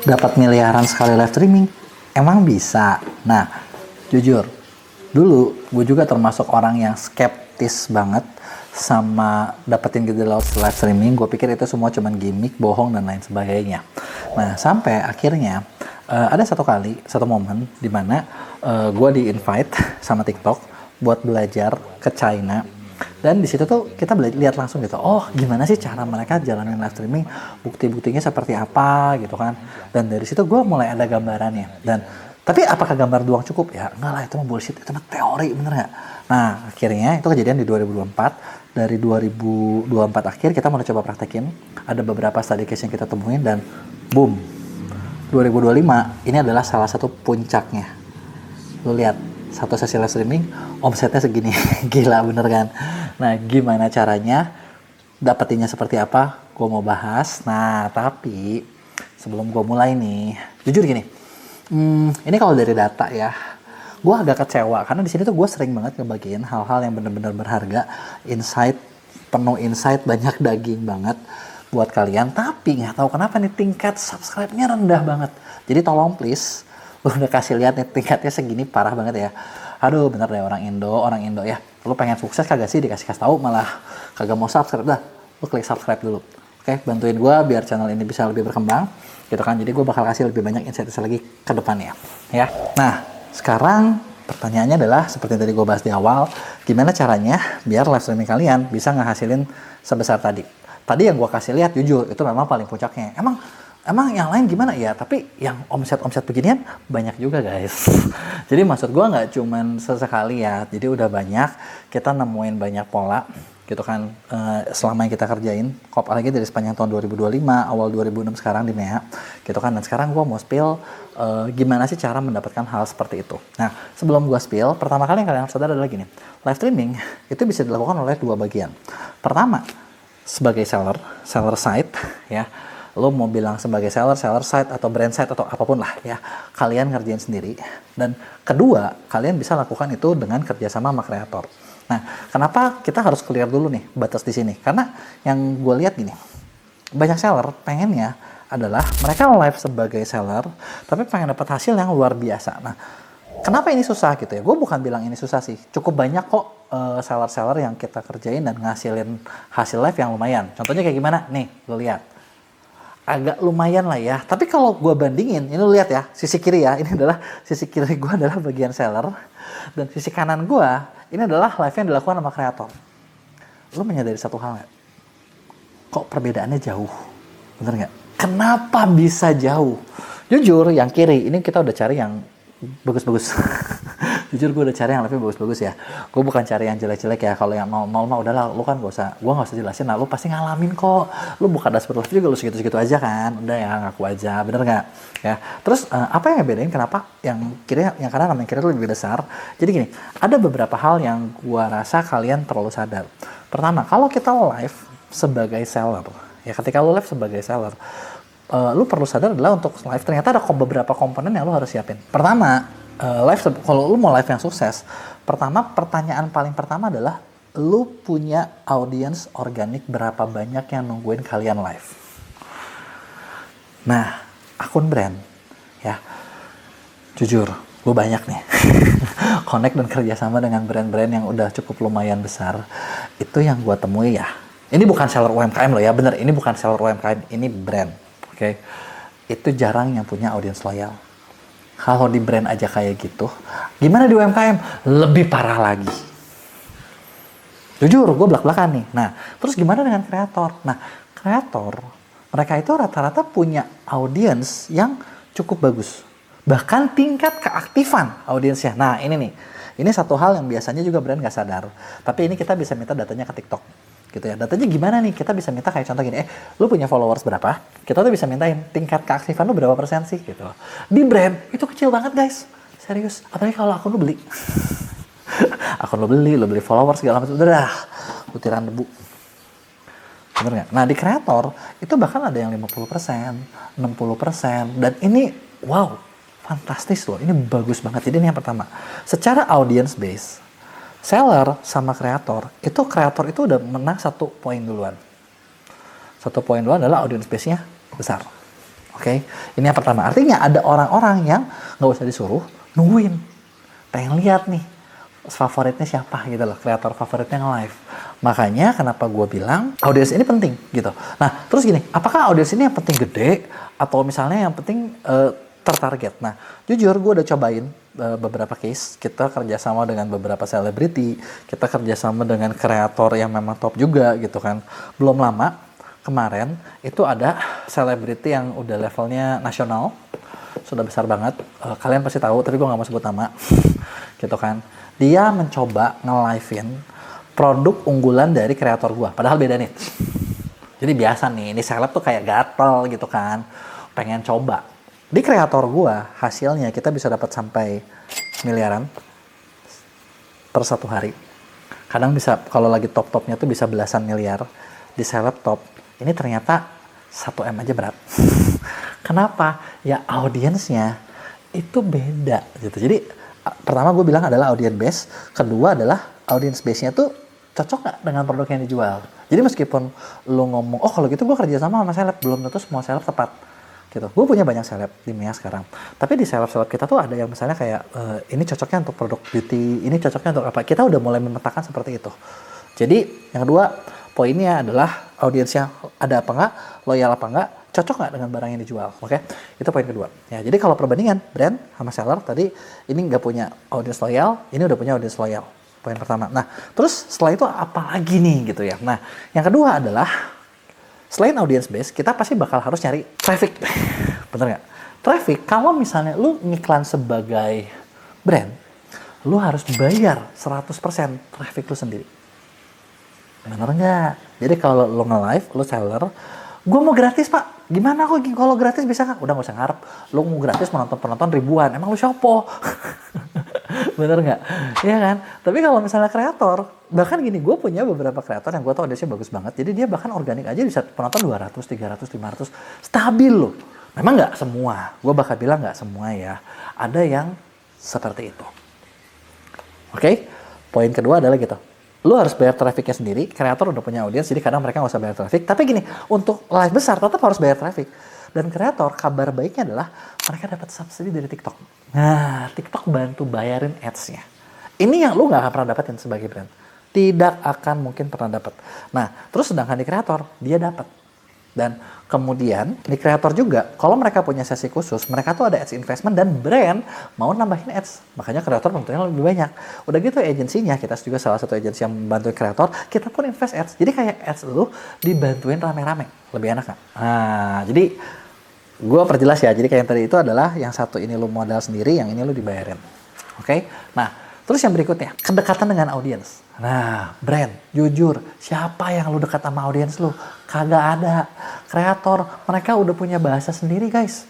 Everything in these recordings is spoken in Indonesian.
Dapat miliaran sekali live streaming? Emang bisa? Nah, jujur, dulu gue juga termasuk orang yang skeptis banget sama dapetin gede lewat live streaming. Gue pikir itu semua cuman gimmick, bohong, dan lain sebagainya. Nah, sampai akhirnya ada satu momen di mana gue di-invite sama TikTok buat belajar ke China. Dan di situ tuh kita lihat langsung gitu, oh gimana sih cara mereka jalanin live streaming, bukti-buktinya seperti apa gitu kan. Dan dari situ gue mulai ada gambarannya. Dan tapi apakah gambar doang cukup? Ya enggak lah, itu mah bullshit, itu mah teori, bener nggak? Nah akhirnya itu kejadian di 2024. Dari 2024 akhir kita mulai coba praktekin. Ada beberapa study case yang kita temuin dan boom, 2025 ini adalah salah satu puncaknya. Lu lihat, satu sesi live streaming omsetnya segini. Gila bener kan? Nah gimana caranya, dapetinnya seperti apa, gue mau bahas. Nah tapi sebelum gue mulai nih, jujur gini, ini kalau dari data ya, gue agak kecewa karena di sini tuh gue sering banget ngebagiin hal-hal yang bener-bener berharga, insight, penuh insight, banyak daging banget buat kalian. Tapi nggak tahu kenapa nih tingkat subscribe-nya rendah banget. Jadi tolong please, lu udah kasih lihat nih tingkatnya segini, parah banget ya. Aduh bener deh, orang Indo ya. Lu pengen sukses kagak sih, dikasih tahu malah kagak mau subscribe. Dah, lu klik subscribe dulu. Oke, bantuin gue biar channel ini bisa lebih berkembang gitu kan. Jadi gue bakal kasih lebih banyak insight lagi ke depannya ya. Nah sekarang pertanyaannya adalah seperti yang tadi gue bahas di awal, gimana caranya biar live streaming kalian bisa ngehasilin sebesar tadi. Tadi yang gue kasih lihat jujur itu memang paling puncaknya. Emang yang lain gimana ya? Tapi yang omset beginian banyak juga guys. Jadi maksud gue nggak cuman sesekali ya. Jadi udah banyak, kita nemuin banyak pola gitu kan selama yang kita kerjain. Apalagi dari sepanjang tahun 2025, awal 2006 sekarang di MEA gitu kan. Dan sekarang gue mau spill gimana sih cara mendapatkan hal seperti itu. Nah sebelum gue spill, pertama kali yang kalian harus sadar adalah gini. Live streaming itu bisa dilakukan oleh dua bagian. Pertama, sebagai seller side ya. Lo mau bilang sebagai seller side atau brand side atau apapun lah ya, kalian ngerjain sendiri. Dan kedua, kalian bisa lakukan itu dengan kerjasama sama kreator. Nah, kenapa kita harus clear dulu nih batas di sini? Karena yang gue lihat gini, banyak seller pengennya adalah mereka live sebagai seller, tapi pengen dapat hasil yang luar biasa. Nah, kenapa ini susah gitu ya? Gue bukan bilang ini susah sih. Cukup banyak kok seller-seller yang kita kerjain dan ngasilin hasil live yang lumayan. Contohnya kayak gimana? Nih, lo lihat. Agak lumayan lah ya. Tapi kalau gue bandingin, ini lo lihat ya, sisi kiri ya. Ini adalah sisi kiri gue adalah bagian seller. Dan sisi kanan gue, ini adalah live yang dilakukan sama kreator. Lo menyadari satu hal nggak? Kok perbedaannya jauh? Bener nggak? Kenapa bisa jauh? Jujur, yang kiri, ini kita udah cari yang bagus-bagus. Jujur gue udah cari yang lebih bagus-bagus ya. Gue bukan cari yang jelek-jelek ya. Kalau yang nol mah udahlah, lu kan gue gak usah jelasin lah. Lu pasti ngalamin kok. Lu buka dashboard live juga lu segitu-segitu aja kan. Udah ya, ngaku aja, bener nggak? Ya. Terus apa yang bedain kenapa yang kiri, yang kanan sama yang kiri lebih besar? Jadi gini, ada beberapa hal yang gue rasa kalian perlu sadar. Pertama, kalau kita live sebagai seller, ya ketika lu live sebagai seller, lu perlu sadar adalah untuk live ternyata ada beberapa komponen yang lu harus siapin. Pertama, live, kalau lu mau live yang sukses, pertanyaan paling pertama adalah lu punya audiens organik berapa banyak yang nungguin kalian live. Nah, akun brand ya, jujur gue banyak nih connect dan kerjasama dengan brand-brand yang udah cukup lumayan besar. Itu yang gue temui ya, ini bukan seller UMKM loh ya, bener, ini bukan seller UMKM, ini brand, oke? Itu jarang yang punya audiens loyal. Kalau di brand aja kayak gitu, gimana di UMKM? Lebih parah lagi. Jujur, gue belak-belakan nih. Nah, terus gimana dengan kreator? Nah, kreator, mereka itu rata-rata punya audiens yang cukup bagus. Bahkan tingkat keaktifan audiensnya. Nah, ini nih. Ini satu hal yang biasanya juga brand gak sadar. Tapi ini kita bisa minta datanya ke TikTok. Gitu ya. Datanya gimana nih? Kita bisa minta kayak contoh gini, lu punya followers berapa? Kita tuh bisa mintain tingkat keaktifan lu berapa persen sih gitu. Di brand itu kecil banget guys, serius. Apalagi kalau akun lu beli, akun lu beli followers segala macam, udah butiran debu. Bener nggak? Nah di kreator itu bahkan ada yang 50%, 60%, dan ini wow, fantastis loh. Ini bagus banget. Jadi ini yang pertama, secara audience base, seller sama kreator itu udah menang 1 poin duluan. 1 poin duluan adalah audience base-nya besar. Oke, ini yang pertama. Artinya ada orang-orang yang nggak usah disuruh, nungguin. Pengen lihat nih, favoritnya siapa gitu loh, kreator favoritnya nge-live. Makanya kenapa gue bilang audiens ini penting gitu. Nah, terus gini, apakah audiens ini yang penting gede atau misalnya yang penting tertarget? Nah, jujur gue udah cobain beberapa case. Kita kerjasama dengan beberapa selebriti, kita kerjasama dengan kreator yang memang top juga gitu kan. Belum lama kemarin itu ada selebriti yang udah levelnya nasional, sudah besar banget. Kalian pasti tahu, tapi gue nggak mau sebut nama, gitu kan. Dia mencoba nge-live-in produk unggulan dari kreator gue, padahal beda nih. Jadi biasa nih, ini seleb tuh kayak gatel gitu kan, pengen coba. Di kreator gue, hasilnya kita bisa dapat sampai miliaran per satu hari. Kadang bisa, kalau lagi top-topnya tuh bisa belasan miliar. Di seleb top, ini ternyata 1M aja berat. Kenapa? Ya audiensnya itu beda gitu. Jadi pertama gue bilang adalah audience base, kedua adalah audience base-nya tuh cocok nggak dengan produk yang dijual. Jadi meskipun lu ngomong, oh kalau gitu gue kerja sama seleb, belum tentu semua seleb tepat. Gitu. Gue punya banyak seleb di Mia sekarang. Tapi di seleb-seleb kita tuh ada yang misalnya kayak, ini cocoknya untuk produk beauty, ini cocoknya untuk apa. Kita udah mulai memetakan seperti itu. Jadi yang kedua, poinnya adalah audiensnya ada apa enggak, loyal apa enggak, cocok nggak dengan barang yang dijual, oke? Itu poin kedua. Ya, jadi kalau perbandingan brand sama seller tadi, ini nggak punya audience loyal, ini udah punya audience loyal. Poin pertama. Nah, terus setelah itu apa lagi nih gitu ya? Nah, yang kedua adalah selain audience base, kita pasti bakal harus nyari traffic. Bener nggak? Traffic, kalau misalnya lu ngiklan sebagai brand, lu harus bayar 100% traffic lu sendiri. Bener nggak? Jadi kalau lo nge-live, lo seller, gue mau gratis pak, gimana kok kalau gratis bisa nggak? Udah nggak usah ngarep, lo mau gratis penonton ribuan, emang lo shopo? Bener nggak? Iya kan? Tapi kalau misalnya kreator, bahkan gini, gue punya beberapa kreator yang gue tau audiensnya bagus banget, jadi dia bahkan organik aja bisa penonton 200, 300, 500, stabil loh. Memang nggak semua, gue bakal bilang nggak semua ya, ada yang seperti itu. Oke? Poin kedua adalah gitu. Lu harus bayar trafficnya sendiri, kreator udah punya audiens, jadi kadang mereka nggak usah bayar traffic. Tapi gini, untuk live besar tetap harus bayar traffic. Dan kreator, kabar baiknya adalah mereka dapat subsidi dari TikTok. Nah, TikTok bantu bayarin ads-nya. Ini yang lu nggak akan pernah dapetin sebagai brand. Tidak akan mungkin pernah dapat. Nah, terus sedangkan di kreator, dia dapat. Dan kemudian di kreator juga, kalau mereka punya sesi khusus, mereka tuh ada ads investment dan brand mau nambahin ads. Makanya kreator tentunya lebih banyak. Udah gitu agensinya, kita juga salah satu agensi yang membantu kreator, kita pun invest ads. Jadi kayak ads lu dibantuin rame-rame. Lebih enak nggak? Nah, jadi gue perjelas ya. Jadi kayak yang tadi itu adalah yang satu ini lu modal sendiri, yang ini lu dibayarin. Oke? Nah, terus yang berikutnya, kedekatan dengan audiens. Nah, brand, jujur, siapa yang lu dekat sama audiens lu? Kagak ada. Kreator, mereka udah punya bahasa sendiri guys.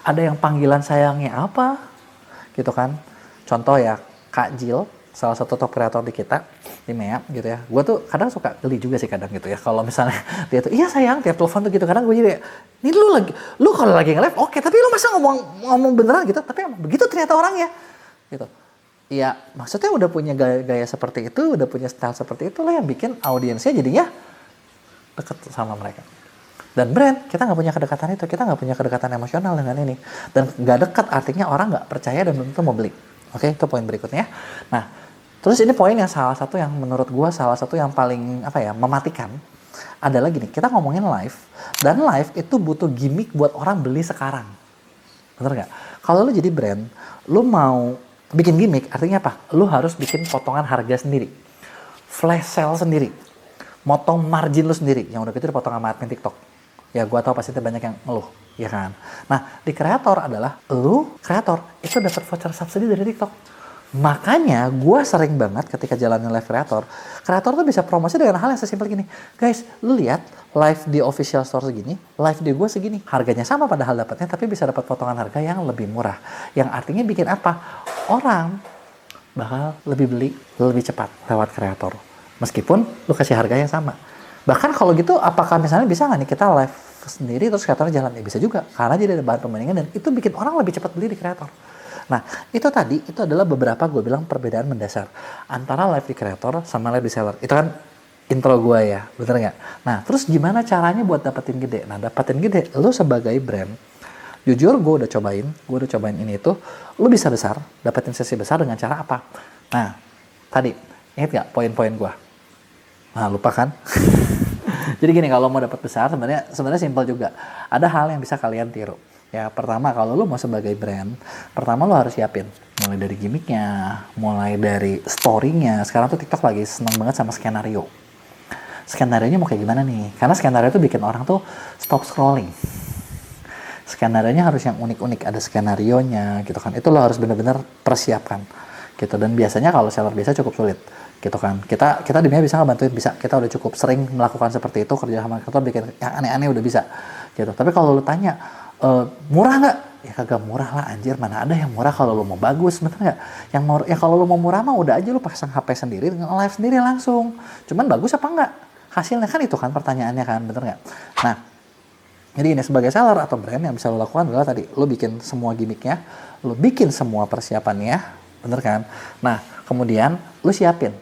Ada yang panggilan sayangnya apa? Gitu kan. Contoh ya, Kak Jill, salah satu top kreator di kita, di Mea gitu ya. Gue tuh kadang suka geli juga sih kadang gitu ya. Kalau misalnya dia tuh, iya sayang, tiap telepon tuh gitu. Kadang gue jadi, ini lu kalau lagi nge-live, oke, tapi lu masa ngomong beneran gitu? Tapi begitu ternyata orangnya. Gitu. Ya, maksudnya udah punya gaya seperti itu, udah punya style seperti itu lah yang bikin audiensnya jadinya deket sama mereka. Dan brand, kita nggak punya kedekatan itu, kita nggak punya kedekatan emosional dengan ini. Dan nggak dekat artinya orang nggak percaya dan belum tentu mau beli. Oke, itu poin berikutnya. Nah, terus ini poin yang salah satu yang menurut gua salah satu yang paling mematikan adalah gini, kita ngomongin live, dan live itu butuh gimmick buat orang beli sekarang. Bener nggak? Kalau lu jadi brand, lu mau bikin gimmick, artinya apa? Lu harus bikin potongan harga sendiri. Flash sale sendiri. Motong margin lu sendiri. Yang udah gitu dipotong sama admin TikTok. Ya gua tahu pasti banyak yang ngeluh. Ya kan? Nah, di kreator adalah, lu kreator itu dapat voucher subsidi dari TikTok. Makanya gue sering banget ketika jalanin live kreator tuh bisa promosi dengan hal yang sesimpel gini. Guys, lu lihat live di official store segini, live di gue segini. Harganya sama padahal dapatnya, tapi bisa dapat potongan harga yang lebih murah. Yang artinya bikin apa? Orang bakal lebih beli lebih cepat lewat kreator. Meskipun lu kasih harga yang sama. Bahkan kalau gitu, apakah misalnya bisa nggak nih kita live sendiri terus kreatornya jalan? Ya bisa juga, karena jadi ada bahan pembandingan dan itu bikin orang lebih cepat beli di kreator. Nah, itu tadi, itu adalah beberapa gue bilang perbedaan mendasar antara live di kreator sama live di seller. Itu kan intro gue ya, bener nggak? Nah, terus gimana caranya buat dapetin gede? Nah, dapetin gede, lu sebagai brand Jujur, gue udah cobain ini itu, lu bisa besar, dapetin sesi besar dengan cara apa? Nah, tadi, inget gak poin-poin gue? Nah, lupa kan? Jadi gini, kalau mau dapat besar, sebenarnya simpel juga. Ada hal yang bisa kalian tiru. Ya, pertama kalau lu mau sebagai brand, pertama lu harus siapin. Mulai dari gimmicknya, mulai dari story-nya. Sekarang tuh TikTok lagi seneng banget sama skenario. Skenario-nya mau kayak gimana nih? Karena skenario itu bikin orang tuh stop scrolling. Skenario-nya harus yang unik-unik, ada skenario-nya gitu kan. Itu lo harus benar-benar persiapkan gitu. Dan biasanya kalau seller biasa cukup sulit gitu kan. Kita di Mia bisa ngebantuin, bisa. Kita udah cukup sering melakukan seperti itu, kerja sama kantor bikin yang aneh-aneh udah bisa gitu. Tapi kalau lo tanya, murah nggak? Ya kagak murah lah anjir, mana ada yang murah kalau lo mau bagus, bener nggak? Ya kalau lo mau murah mah udah aja lo pasang HP sendiri, live sendiri langsung. Cuman bagus apa enggak? Hasilnya kan itu kan pertanyaannya kan, bener nggak? Nah, jadi ini sebagai seller atau brand yang bisa lo lakukan adalah tadi, lo bikin semua gimmicknya, lo bikin semua persiapannya, bener kan? Nah, kemudian lo siapin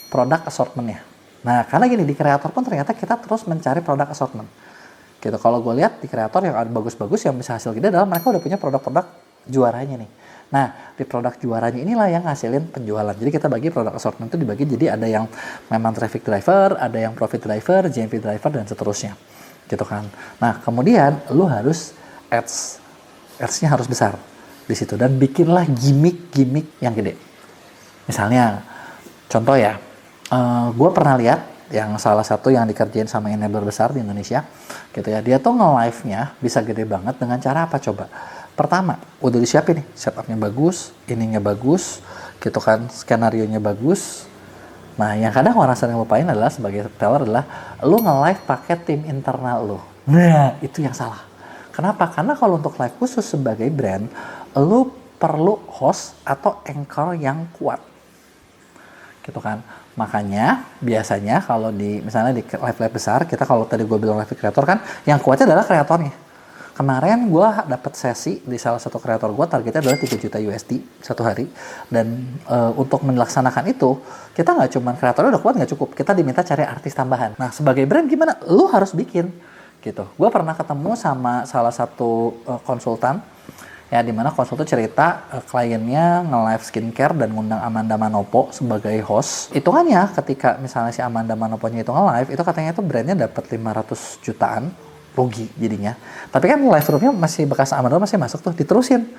produk assortment-nya. Nah, karena gini, di kreator pun ternyata kita terus mencari produk assortment. Gitu. Kalau gue lihat di kreator yang ada bagus-bagus yang bisa hasil gede adalah mereka udah punya produk-produk juaranya nih. Nah, di produk juaranya inilah yang ngasilin penjualan. Jadi kita bagi produk assortment itu dibagi jadi ada yang memang traffic driver, ada yang profit driver, GMV driver, dan seterusnya. Gitu kan. Nah, kemudian lu harus ads-nya harus besar di situ dan bikinlah gimmick yang gede. Misalnya, contoh ya, gue pernah lihat yang salah satu yang dikerjain sama enabler besar di Indonesia, gitu ya. Dia tuh nge-live-nya bisa gede banget dengan cara apa coba? Pertama, udah disiapin nih, setupnya bagus, ininya bagus, gitu kan, skenario-nya bagus. Nah, yang kadang orang sering lupain adalah sebagai retailer adalah lu nge-live pakai tim internal lu. Nah, itu yang salah. Kenapa? Karena kalau untuk live khusus sebagai brand, lu perlu host atau anchor yang kuat. Gitu kan. Makanya biasanya kalau misalnya di live besar, kita kalau tadi gue bilang live kreator kan, yang kuatnya adalah kreatornya. Kemarin gue dapat sesi di salah satu kreator gue, targetnya adalah 3 juta USD satu hari. Dan untuk melaksanakan itu, kita nggak cuma kreatornya udah kuat nggak cukup, kita diminta cari artis tambahan. Nah, sebagai brand gimana? Lu harus bikin gitu. Gue pernah ketemu sama salah satu konsultan, ya dimana konsultan cerita kliennya nge-live skincare dan ngundang Amanda Manopo sebagai host. Hitungannya ketika misalnya si Amanda Manopo-nya itu nge-live, itu katanya itu brandnya dapat 500 jutaan, rugi jadinya. Tapi kan live roomnya masih bekas Amanda masih masuk tuh, diterusin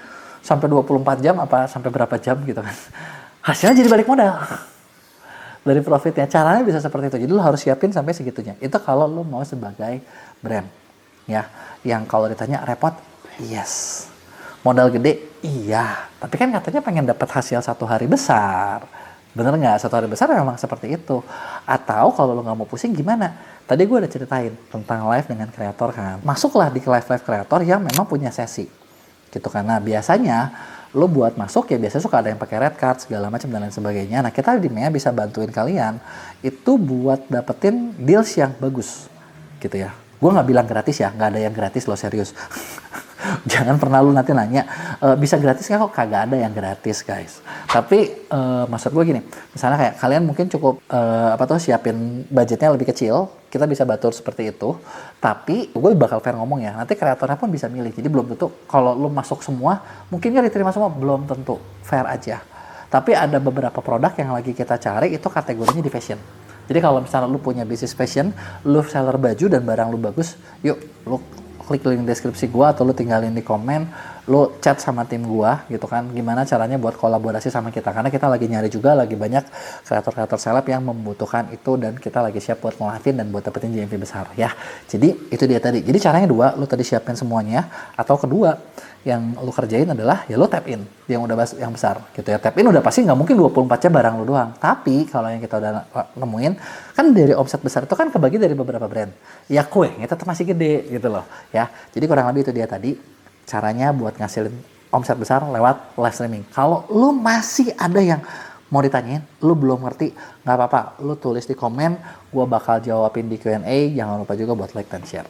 sampai 24 jam apa sampai berapa jam gitu kan. Hasilnya jadi balik modal dari profitnya. Caranya bisa seperti itu. Jadi lo harus siapin sampai segitunya. Itu kalau lo mau sebagai brand. Ya, yang kalau ditanya repot, yes. Modal gede, iya. Tapi kan katanya pengen dapat hasil satu hari besar. Bener nggak? Satu hari besar memang seperti itu. Atau kalau lo nggak mau pusing gimana? Tadi gue udah ceritain tentang live dengan kreator kan. Masuklah di live kreator yang memang punya sesi. Gitu kan. Nah, biasanya lo buat masuk ya biasanya suka ada yang pakai red card segala macam dan lain sebagainya. Nah, kita di Mea bisa bantuin kalian itu buat dapetin deals yang bagus. Gitu ya. Gue nggak bilang gratis ya, nggak ada yang gratis lo, serius. Jangan pernah lu nanti nanya, bisa gratis nggak? Kok kagak ada yang gratis guys. Tapi maksud gue gini, misalnya kayak kalian mungkin cukup siapin budgetnya lebih kecil, kita bisa batur seperti itu. Tapi gue bakal fair ngomong ya, nanti kreatornya pun bisa milih. Jadi belum tentu kalau lu masuk semua, mungkin nggak diterima semua, belum tentu, fair aja. Tapi ada beberapa produk yang lagi kita cari itu kategorinya di fashion. Jadi kalau misalnya lu punya bisnis fashion, lu seller baju dan barang lu bagus, yuk lu klik link deskripsi gua atau lu tinggalin di komen, lu chat sama tim gua gitu kan, gimana caranya buat kolaborasi sama kita, karena kita lagi nyari juga, lagi banyak kreator-kreator seleb yang membutuhkan itu dan kita lagi siap buat ngelatih dan buat dapetin GMV besar ya. Jadi itu dia tadi. Jadi caranya dua, lu tadi siapin semuanya, atau kedua yang lu kerjain adalah ya lu tap in yang udah yang besar gitu ya. Tap in udah pasti nggak mungkin 24 jam barang lu doang, tapi kalau yang kita udah nemuin kan dari omset besar itu kan kebagi dari beberapa brand ya, kuenya tetap masih gede gitu loh ya. Jadi kurang lebih itu dia tadi caranya buat ngasilin omset besar lewat live streaming. Kalau lu masih ada yang mau ditanyain, lu belum ngerti, nggak apa-apa, lu tulis di komen, gua bakal jawabin di Q&A. Jangan lupa juga buat like dan share.